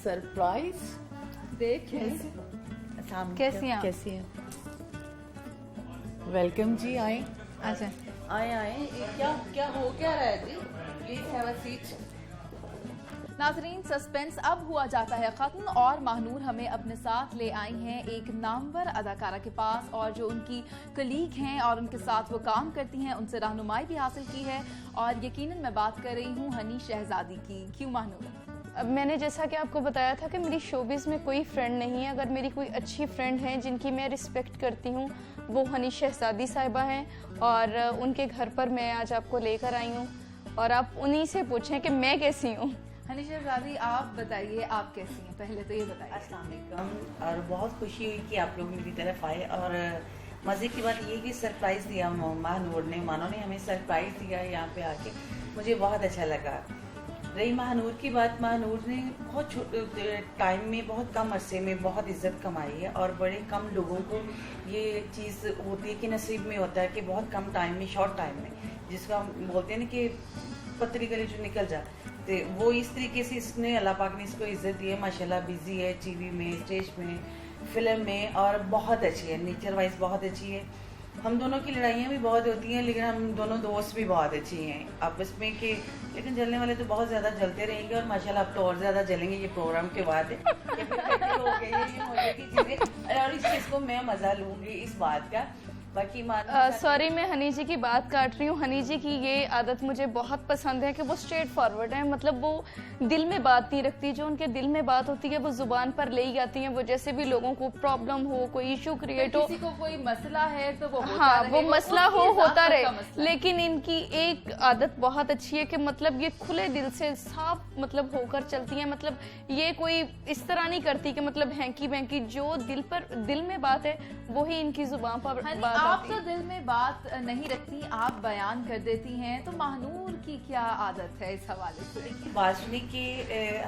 Surprise. देखिए कैसी हैं? कैसी हैं? वेलकम जी, आए अच्छा, आए आए। क्या क्या हो क्या रहा है जी? Please have a seat. नाजरीन, सस्पेंस अब हुआ जाता है खत्म और महानूर हमें अपने साथ ले आई हैं एक नामवर अदाकारा के पास, और जो उनकी कलीग हैं और उनके साथ वो काम करती हैं उनसे रहनुमाई भी हासिल की है, और यकीनन मैं बात कर रही हूँ हनी शहजादी की। क्यों महानूर? अब मैंने जैसा कि आपको बताया था कि मेरी शोबिज़ में कोई फ्रेंड नहीं है। अगर मेरी कोई अच्छी फ्रेंड है जिनकी मैं रिस्पेक्ट करती हूँ वो हनी शहजादी साहिबा हैं, और उनके घर पर मैं आज आपको लेकर आई हूँ, और आप उन्हीं से पूछें कि मैं कैसी हूँ। हनी शहजादी, आप बताइए आप कैसी हैं, पहले तो ये बताइए। अस्सलाम वालेकुम। और बहुत खुशी हुई कि आप लोग मेरी तरफ आए, और मज़े की बात ये कि सरप्राइज़ दिया महानूर ने, मानो ने हमें सरप्राइज़ दिया यहाँ पे आके, मुझे बहुत अच्छा लगा। रही महानूर की बात, महानूर ने बहुत छोटे टाइम में, बहुत कम अरसे में बहुत इज्जत कमाई है, और बड़े कम लोगों को ये चीज़ होती है कि नसीब में होता है कि बहुत कम टाइम में, शॉर्ट टाइम में, जिसको हम बोलते हैं ना कि पतली गली जो निकल जाए, तो वो इस तरीके से इसने, अल्लाह पाक ने इसको इज्जत दी है। माशाल्लाह बिजी है टीवी में, स्टेज में, फिल्म में, और बहुत अच्छी है, नेचर वाइज बहुत अच्छी है। हम दोनों की लड़ाइयाँ भी बहुत होती हैं, लेकिन हम दोनों दोस्त भी बहुत अच्छी हैं आपस में कि, लेकिन जलने वाले तो बहुत ज़्यादा जलते रहेंगे, और माशाल्लाह अब तो और ज़्यादा जलेंगे ये प्रोग्राम के बाद कि फिर इकट्ठे हो गए ये मजे की चीज़ें, और इस चीज़ को मैं मज़ा लूँगी इस बात का। बाकी सॉरी, मैं हनी जी की बात काट रही हूँ। हनी जी की ये आदत मुझे बहुत पसंद है कि वो स्ट्रेट फॉरवर्ड है, मतलब वो दिल में बात नहीं रखती। जो उनके दिल में बात होती है वो जुबान पर ले ही आती है। वो जैसे भी लोगों को प्रॉब्लम हो, कोई इशू क्रिएट हो, किसी को कोई मसला है तो वो हाँ, वो मसला होता रहे, लेकिन इनकी एक आदत बहुत अच्छी है कि मतलब ये खुले दिल से साफ मतलब होकर चलती है। मतलब ये कोई इस तरह नहीं करती कि मतलब हैंकी बैंकी, जो दिल में बात है वही इनकी जुबान पर बात। आप तो दिल में बात नहीं रखती, आप बयान कर देती हैं, तो महानूर की क्या आदत है इस हवाले से? बात सुनी कि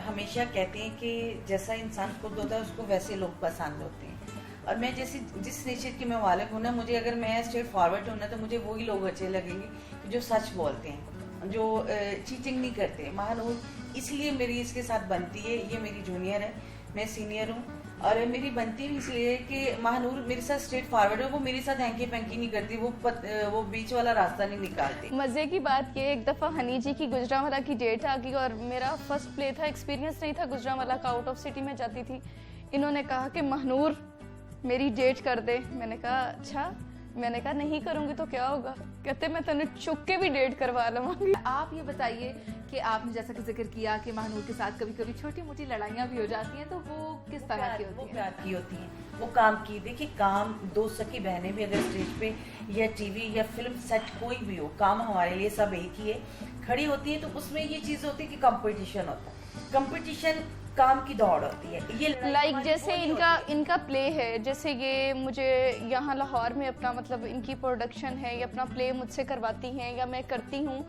हमेशा कहते हैं कि जैसा इंसान खुद होता है उसको वैसे लोग पसंद होते हैं, और मैं जैसे जिस नेचर की मैं वालिक हूँ ना, मुझे अगर मैं स्ट्रेट फॉरवर्ड हूँ ना, तो मुझे वही लोग अच्छे लगेंगे जो सच बोलते हैं, जो चीटिंग नहीं करते। महानूर इसलिए मेरी इसके साथ बनती है, ये मेरी जूनियर है, मैं सीनियर हूँ, और मेरी बनती भी इसलिए कि महानूर मेरे साथ स्ट्रेट फॉरवर्ड है, वो मेरे साथ हैंकी पैंकी नहीं करती, वो बीच वाला रास्ता नहीं निकालती। मजे की बात ये, एक दफा हनी जी की गुजरांवाला की डेट आ गई, और मेरा फर्स्ट प्ले था, एक्सपीरियंस नहीं था गुजरांवाला का, आउट ऑफ सिटी में जाती थी। इन्होंने कहा कि महानूर मेरी डेट कर दे। मैंने कहा अच्छा। मैंने कहा नहीं करूंगी तो क्या होगा? कहते मैं तेने चुप के भी डेट करवा लूंगी। आप ये बताइए कि आपने जैसा कि जिक्र किया कि महानूर के साथ कभी कभी छोटी मोटी लड़ाइयाँ भी हो जाती हैं, तो वो किस तरह की होती हैं? वो प्यार की होती हैं, वो काम की। देखिए काम, दो सखी बहनें भी अगर स्टेज पे या टीवी या फिल्म सेट कोई भी हो, काम हमारे लिए सब एक ही है, खड़ी होती है, तो उसमें ये चीज होती है कि कंपटीशन होता है, कंपटीशन काम की दौड़ होती है। ये लाइक जैसे इनका प्ले है, जैसे ये मुझे यहाँ लाहौर में अपना मतलब इनकी प्रोडक्शन है, ये अपना प्ले मुझसे करवाती हैं या मैं करती हूँ,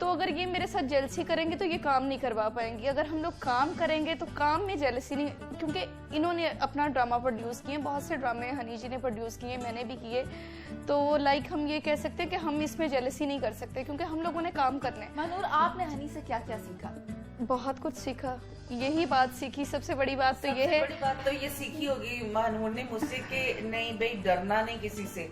तो अगर ये मेरे साथ जेलसी करेंगे तो ये काम नहीं करवा पाएंगी। अगर हम लोग काम करेंगे तो काम में जेलसी नहीं, क्योंकि इन्होंने अपना ड्रामा प्रोड्यूस किए, बहुत से ड्रामे हनी जी ने प्रोड्यूस किए, मैंने भी किए, तो लाइक हम ये कह सकते हैं कि हम इसमें जेलसी नहीं कर सकते, क्योंकि हम लोगों ने काम करने। महानूर, आपने हनी से क्या क्या सीखा? बहुत कुछ सीखा, यही बात सीखी। सबसे बड़ी बात तो ये है, बड़ी बात तो ये सीखी होगी महानूर ने मुझसे कि नहीं भाई, डरना नहीं किसी से,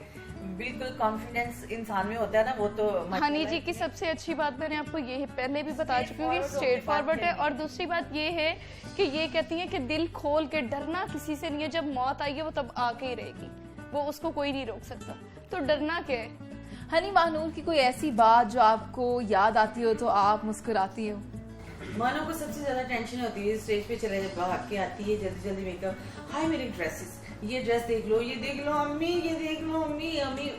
बिल्कुल कॉन्फिडेंस इंसान में होता है ना, वो तो हनी जी की सबसे अच्छी बात मैंने आपको ये पहले भी बता चुकी हूँ, स्ट्रेट फॉरवर्ड है। और दूसरी बात ये है कि ये कहती हैं कि दिल खोल के, डरना किसी से नहीं है, जब मौत आई है वो तब आके ही रहेगी, वो उसको कोई नहीं रोक सकता, तो डरना क्या है? हनी, महानूर की कोई ऐसी बात जो आपको याद आती हो तो आप मुस्कुराती हो? मानो को सबसे ज्यादा टेंशन होती है स्टेज पे चले जब भाग के आती है, जल्दी जल्दी मेकअप, हाय मेरी ड्रेसेस, ये ड्रेस देख लो, ये देख लो अम्मी, ये देख लो अम्मी, अम्मी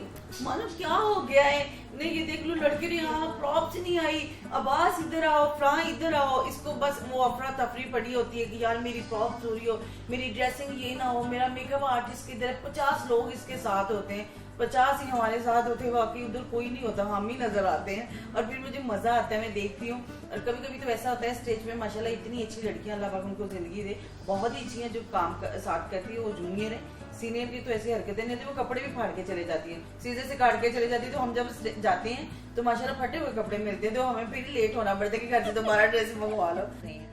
मानो क्या हो गया है, नहीं ये देख लो लड़के ने यहाँ प्रॉप्स नहीं आई, अब्बास इधर आओ, फ्रां इधर आओ, इसको बस वो अफरा तफरी पड़ी होती है कि यार मेरी प्रॉप्स हो रही हो, मेरी ड्रेसिंग ये ना हो, मेरा मेकअप आर्टिस्ट किधर, 50 लोग इसके साथ होते हैं, 50 ही हमारे साथ होते हैं, बाकी उधर कोई नहीं होता, हम ही नजर आते हैं, और फिर मुझे मजा आता है, मैं देखती हूँ। और कभी कभी तो ऐसा होता है स्टेज पे माशाल्लाह इतनी अच्छी लड़कियां, अल्लाह पाक उनको जिंदगी दे, बहुत ही अच्छी हैं, जो काम साथ करती है, वो जूनियर है, सीनियर की तो ऐसी हरकतें नहीं होती, वो कपड़े भी फाड़ के चले जाती है, सीधे से काट के चले जाती है। तो हम जब जाते हैं तो माशाल्लाह फटे हुए कपड़े मिलते हैं, तो हमें फिर लेट होना पड़ता है कि घर से दोबारा ड्रेस मंगवा लो।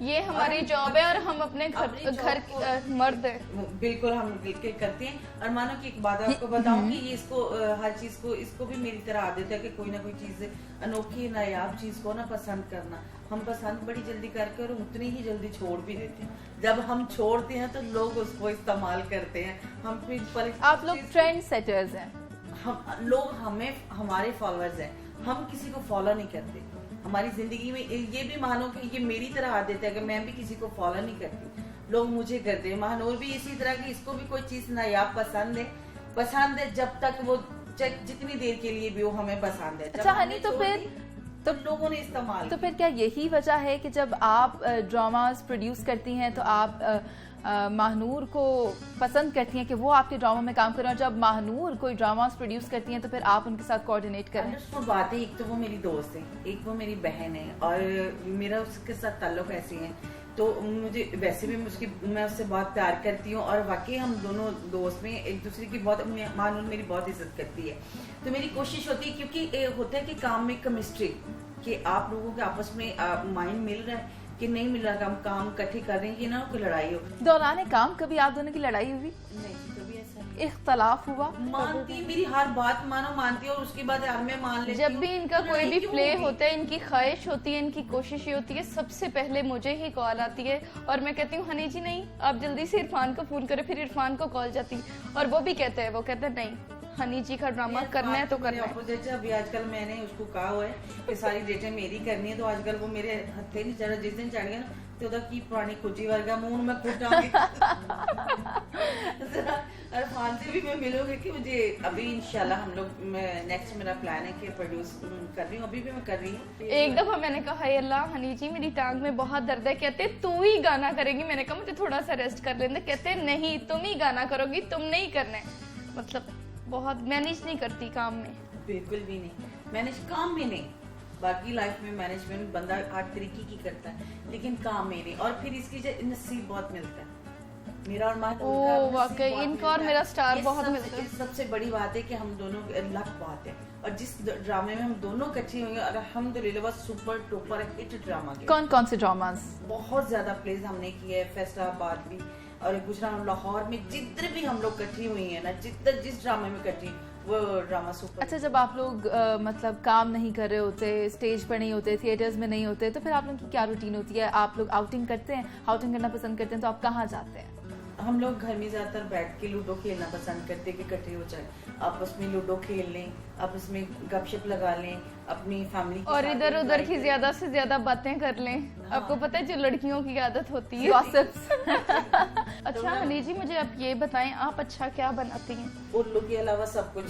ये हमारी जॉब है और हम अपने घर मर्द है, बिल्कुल हम बिल्कुल करते हैं। और मानो कि एक बात आपको बताऊं कि ये इसको हर चीज को इसको भी मेरी तरह आदत है कि कोई ना कोई चीज अनोखी नायाब चीज को ना पसंद करना। हम पसंद बड़ी जल्दी करके और उतनी ही जल्दी छोड़ भी देते हैं। जब हम छोड़ते हैं तो लोग उसको इस्तेमाल करते हैं। हम फिर आप लोग ट्रेंड सेटर्स हैं। हम लोग हमें हमारे फॉलोअर्स हैं, हम किसी को फॉलो नहीं करते। हमारी जिंदगी में ये भी मानो कि ये मेरी तरह आदत है कि मैं भी किसी को फॉलो नहीं करती, लोग मुझे करते हैं। महानूर भी इसी तरह की, इसको भी कोई चीज नायाब पसंद है जब तक वो जितनी देर के लिए भी वो हमें पसंद है। अच्छा हनी, तो फिर तो लोगों ने इस्तेमाल, तो फिर क्या यही वजह है कि जब आप ड्रामास प्रोड्यूस करती हैं तो आप महानूर को पसंद करती हैं कि वो आपके ड्रामा में काम करें, और जब महानूर कोई ड्रामास प्रोड्यूस करती हैं तो फिर आप उनके साथ कोऑर्डिनेट करें? वो बात है, एक तो वो मेरी दोस्त है, एक वो मेरी बहन है, और मेरा उसके साथ ताल्लुक ऐसे है। तो मुझे वैसे भी मैं उससे बहुत प्यार करती हूँ, और वाकई हम दोनों दोस्त में एक दूसरे की बहुत, महानूर मेरी बहुत इज्जत करती है। तो मेरी कोशिश होती है, क्योंकि होता है कि काम में केमिस्ट्री, कि आप लोगों के आपस में माइंड मिल रहा है कि नहीं मिल रहा, हम काम इकट्ठे कर रहे हैं कि ना कोई लड़ाई हो। दौरान काम कभी आप दोनों की लड़ाई हुई? नहीं, कभी ऐसा नहीं। इख्तलाफ हुआ? मानती, मेरी हर बात मानती है, और उसके बाद यार मैं मान लेती जब भी इनका कोई भी प्ले होगी? होता है, इनकी ख्वाहिश होती है, इनकी कोशिश ये होती है, सबसे पहले मुझे ही कॉल आती है और मैं कहती हूँ हनी जी नहीं, आप जल्दी से इरफान को फोन करें। फिर इरफान को कॉल जाती और वो भी कहते हैं, वो कहते हैं नहीं हनी जी का ड्रामा करना है तो करना है। अभी आजकल मैंने उसको कहा हुआ है कि सारी डेटें मेरी करनी है, तो आजकल वो मेरे हथे नहीं चढ़, जिस दिन चढ़ गया ना तो उदा की पुरानी खुजी वर्गा मुंह में खुटांगी। इरफान से भी मैं मिलूंगी कि मुझे अभी इंशाल्लाह हम लोग, नेक्स्ट मेरा प्लान है कि प्रोड्यूस कर रही हूँ, अभी भी मैं कर रही हूँ। एक दफा मैंने कहा हाय अल्लाह हनी जी मेरी टांग में बहुत दर्द है, कहते तू ही गाना करेगी। मैंने कहा मुझे थोड़ा सा रेस्ट कर लेने, कहते नहीं तुम ही गाना करोगी, तुम नहीं करना है। मतलब बहुत मैनेज नहीं करती काम में, बिल्कुल भी नहीं मैनेज, काम में नहीं। बाकी लाइफ में मैनेजमेंट बंदा हर तरीके की करता है, लेकिन काम में नहीं। और फिर इसकी नसीब बहुत मिलता है, मेरा और माँ वाकई इनका और मेरा स्टार बहुत मिलता है। सबसे बड़ी बात है कि हम दोनों लक बात है, और जिस ड्रामे में हम दोनों इकट्ठे हुए और अल्हम्दुलिल्लाह वो सुपर टुपर हिट ड्रामा के। कौन कौन से ड्रामास? बहुत ज्यादा प्लेस हमने किए हैं, फैसलाबाद भी और गुजरात, लाहौर में, जिधर भी हम लोग इकट्ठी हुई है ना, जिस ड्रामे में इकट्ठी, वो ड्रामा सुपर। अच्छा, जब आप लोग मतलब काम नहीं कर रहे होते, स्टेज पर नहीं होते, थिएटर्स में नहीं होते, तो फिर आप लोगों की क्या रूटीन होती है? आप लोग आउटिंग करते हैं? आउटिंग करना पसंद करते हैं तो आप कहाँ जाते हैं? हम लोग घर में ज्यादातर बैठ के लूडो खेलना पसंद करते हैं कि इकट्ठे हो जाए, आपस में लूडो खेल लें, आपस में गपशप लगा लें अपनी फैमिली और इधर उधर की ज्यादा से ज्यादा बातें कर लें। हाँ। आपको पता है जो लड़कियों की आदत होती है अच्छा हनी जी मुझे आप ये बताएं, आप अच्छा क्या बनाती हैं? उल्लू के अलावा सब कुछ।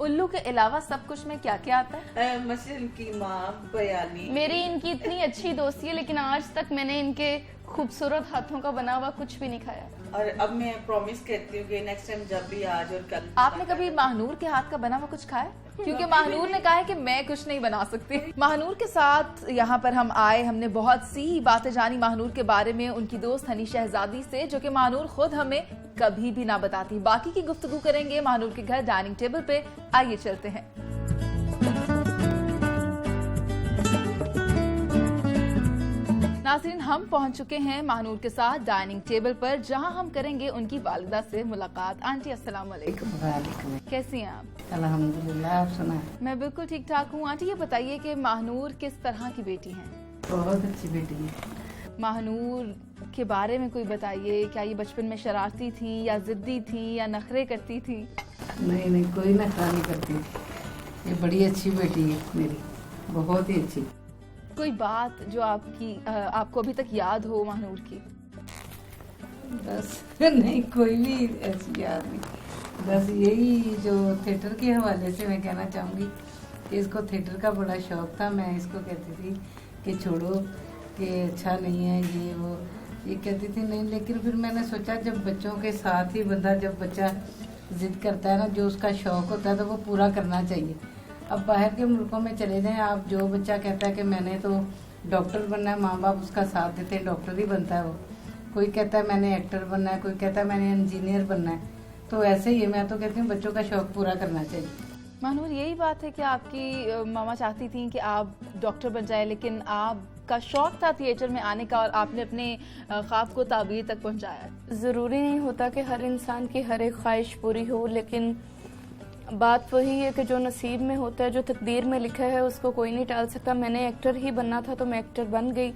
उल्लू के अलावा सब कुछ में क्या क्या आता है? मछली कीमा, बयानी। मेरी इनकी इतनी अच्छी दोस्ती है, लेकिन आज तक मैंने इनके खूबसूरत हाथों का बना हुआ कुछ भी नहीं खाया। और अब मैं प्रॉमिस करती हूँ कि नेक्स्ट टाइम जब भी आज और कल। आपने कभी महानूर के हाथ का बना हुआ कुछ खाया? क्योंकि महानूर ने कहा है कि मैं कुछ नहीं बना सकती। महानूर के साथ यहाँ पर हम आए, हमने बहुत सी बातें जानी महानूर के बारे में, उनकी दोस्त हनी शहजादी से, जो कि महानूर खुद हमें कभी भी ना बताती। बाकी की गुफ्तगू करेंगे महानूर के घर डाइनिंग टेबल पे। आइए चलते हैं। नाज़रीन, हम पहुंच चुके हैं महानूर के साथ डाइनिंग टेबल पर, जहां हम करेंगे उनकी वालिदा से मुलाकात। आंटी अस्सलाम वालेकुम। वालेकुम। कैसी हैं आप? अल्हम्दुलिल्लाह, आप सुना? मैं बिल्कुल ठीक ठाक हूँ। आंटी ये बताइए कि महानूर किस तरह की बेटी हैं? बहुत अच्छी बेटी है। महानूर के बारे में कोई बताइए, क्या ये बचपन में शरारती थी या जिद्दी थी या नखरे करती थी? नहीं, कोई नखरा नहीं करती। ये बड़ी अच्छी बेटी है मेरी, बहुत ही अच्छी। कोई बात जो आपको अभी तक याद हो महानूर की? बस नहीं, कोई भी ऐसी याद नहीं। बस यही जो थिएटर के हवाले से मैं कहना चाहूँगी कि इसको थिएटर का बड़ा शौक था। मैं इसको कहती थी कि छोड़ो, कि अच्छा नहीं है ये वो, ये कहती थी नहीं। लेकिन फिर मैंने सोचा जब बच्चों के साथ ही बंदा, जब बच्चा जिद करता है ना, जो उसका शौक होता है तो वो पूरा करना चाहिए। अब बाहर के मुल्कों में चले जाएं आप, जो बच्चा कहता है कि मैंने तो डॉक्टर बनना है, माँ बाप उसका साथ देते हैं, डॉक्टर ही बनता है वो। कोई कहता है मैंने एक्टर बनना है, कोई कहता है मैंने इंजीनियर बनना है। तो ऐसे ही है, मैं तो कहती हूँ बच्चों का शौक पूरा करना चाहिए। महानूर, यही बात है कि आपकी मामा चाहती थी कि आप डॉक्टर बन जाए, लेकिन आपका शौक था थिएटर में आने का और आपने अपने ख्वाब को ताबीर तक पहुंचाया। ज़रूरी नहीं होता कि हर इंसान की हर एक ख्वाहिश पूरी हो, लेकिन बात वही है कि जो नसीब में होता है, जो तकदीर में लिखा है, उसको कोई नहीं टाल सकता। मैंने एक्टर ही बनना था तो मैं एक्टर बन गई,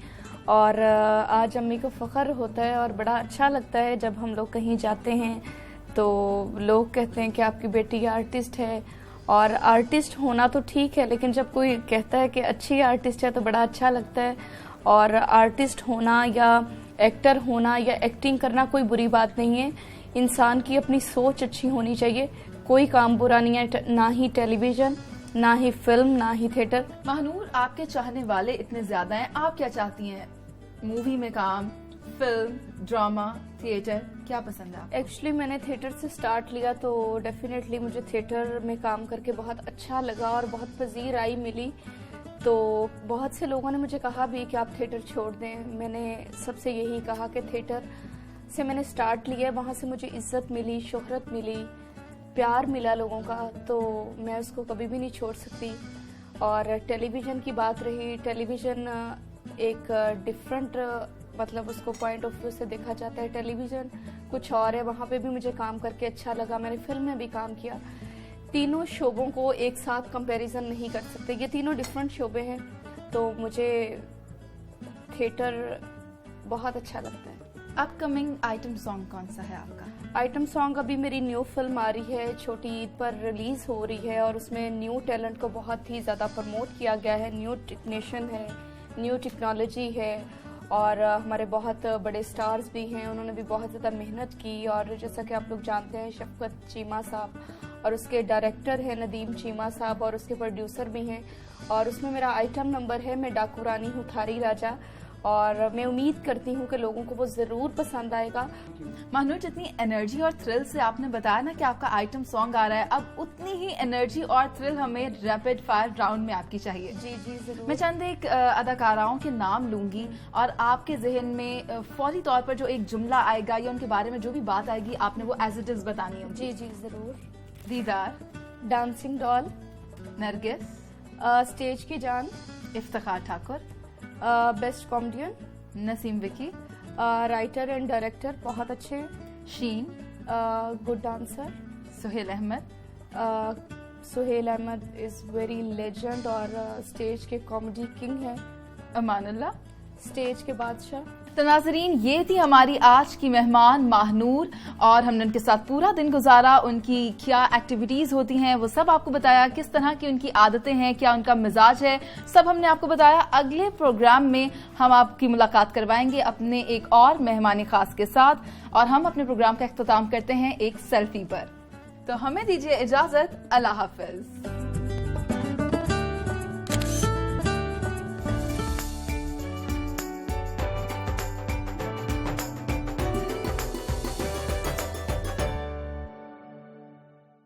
और आज अम्मी को फ़ख्र होता है और बड़ा अच्छा लगता है जब हम लोग कहीं जाते हैं तो लोग कहते हैं कि आपकी बेटी आर्टिस्ट है। और आर्टिस्ट होना तो ठीक है, लेकिन जब कोई कहता है कि अच्छी आर्टिस्ट है तो बड़ा अच्छा लगता है। और आर्टिस्ट होना या एक्टर होना या एक्टिंग करना कोई बुरी बात नहीं है। इंसान की अपनी सोच अच्छी होनी चाहिए, कोई काम बुरा नहीं है, ना ही टेलीविज़न, ना ही फिल्म, ना ही थिएटर। महानूर, आपके चाहने वाले इतने ज्यादा हैं, आप क्या चाहती हैं? मूवी में काम, फिल्म, ड्रामा, थिएटर, क्या पसंद है आपको? एक्चुअली मैंने थिएटर से स्टार्ट लिया तो डेफिनेटली मुझे थिएटर में काम करके बहुत अच्छा लगा और बहुत पजीराई मिली। तो बहुत से लोगों ने मुझे कहा भी कि आप थिएटर छोड़ दें। मैंने सबसे यही कहा कि थिएटर से मैंने स्टार्ट लिया, वहाँ से मुझे इज्जत मिली, शोहरत मिली, प्यार मिला लोगों का, तो मैं उसको कभी भी नहीं छोड़ सकती। और टेलीविज़न की बात रही, टेलीविज़न एक डिफरेंट मतलब उसको पॉइंट ऑफ व्यू से देखा जाता है। टेलीविज़न कुछ और है, वहाँ पे भी मुझे काम करके अच्छा लगा। मैंने फिल्म में भी काम किया। तीनों शोबों को एक साथ कंपैरिजन नहीं कर सकते, ये तीनों डिफरेंट शोबे हैं। तो मुझे थिएटर बहुत अच्छा लगता है। अपकमिंग आइटम सॉन्ग कौन सा है आपका? आइटम सॉन्ग अभी मेरी न्यू फिल्म आ रही है, छोटी ईद पर रिलीज़ हो रही है, और उसमें न्यू टैलेंट को बहुत ही ज़्यादा प्रमोट किया गया है। न्यू टेक्नीशियन है, न्यू टेक्नोलॉजी है, और हमारे बहुत बड़े स्टार्स भी हैं, उन्होंने भी बहुत ज़्यादा मेहनत की। और जैसा कि आप लोग जानते हैं, शफकत चीमा साहब, और उसके डायरेक्टर हैं नदीम चीमा साहब, और उसके प्रोड्यूसर भी हैं। और उसमें मेरा आइटम नंबर है मैं डाकू रानी हूँ थारी राजा, और मैं उम्मीद करती हूँ कि लोगों को वो ज़रूर पसंद आएगा। महानूर, जितनी एनर्जी और थ्रिल से आपने बताया ना कि आपका आइटम सॉन्ग आ रहा है, अब उतनी ही एनर्जी और थ्रिल हमें रैपिड फायर राउंड में आपकी चाहिए। जी जी ज़रूर। मैं चंद एक अदाकाराओं के नाम लूंगी और आपके जहन में फौरी तौर पर जो एक जुमला आएगा या उनके बारे में जो भी बात आएगी, आपने वो एज इट इज बतानी है। जी जी ज़रूर। दीदार, डांसिंग डॉल, नरगिस, स्टेज की जान, Iftikhar Thakur, best comedian, Naseem Vicky, writer and director बहुत अच्छे, Sheen, good dancer, Suhail Ahmed, Suhail Ahmed is very legend और स्टेज के कॉमेडी किंग हैं, अमानुल्लाह, स्टेज के बादशाह। तो नाजरीन, ये थी हमारी आज की मेहमान महानूर, और हमने उनके साथ पूरा दिन गुजारा। उनकी क्या एक्टिविटीज होती हैं वो सब आपको बताया, किस तरह की उनकी आदतें हैं, क्या उनका मिजाज है, सब हमने आपको बताया। अगले प्रोग्राम में हम आपकी मुलाकात करवाएंगे अपने एक और मेहमान खास के साथ, और हम अपने प्रोग्राम का इख्तिताम करते हैं एक सेल्फी पर। तो हमें दीजिए इजाजत, अल्लाह हाफिज।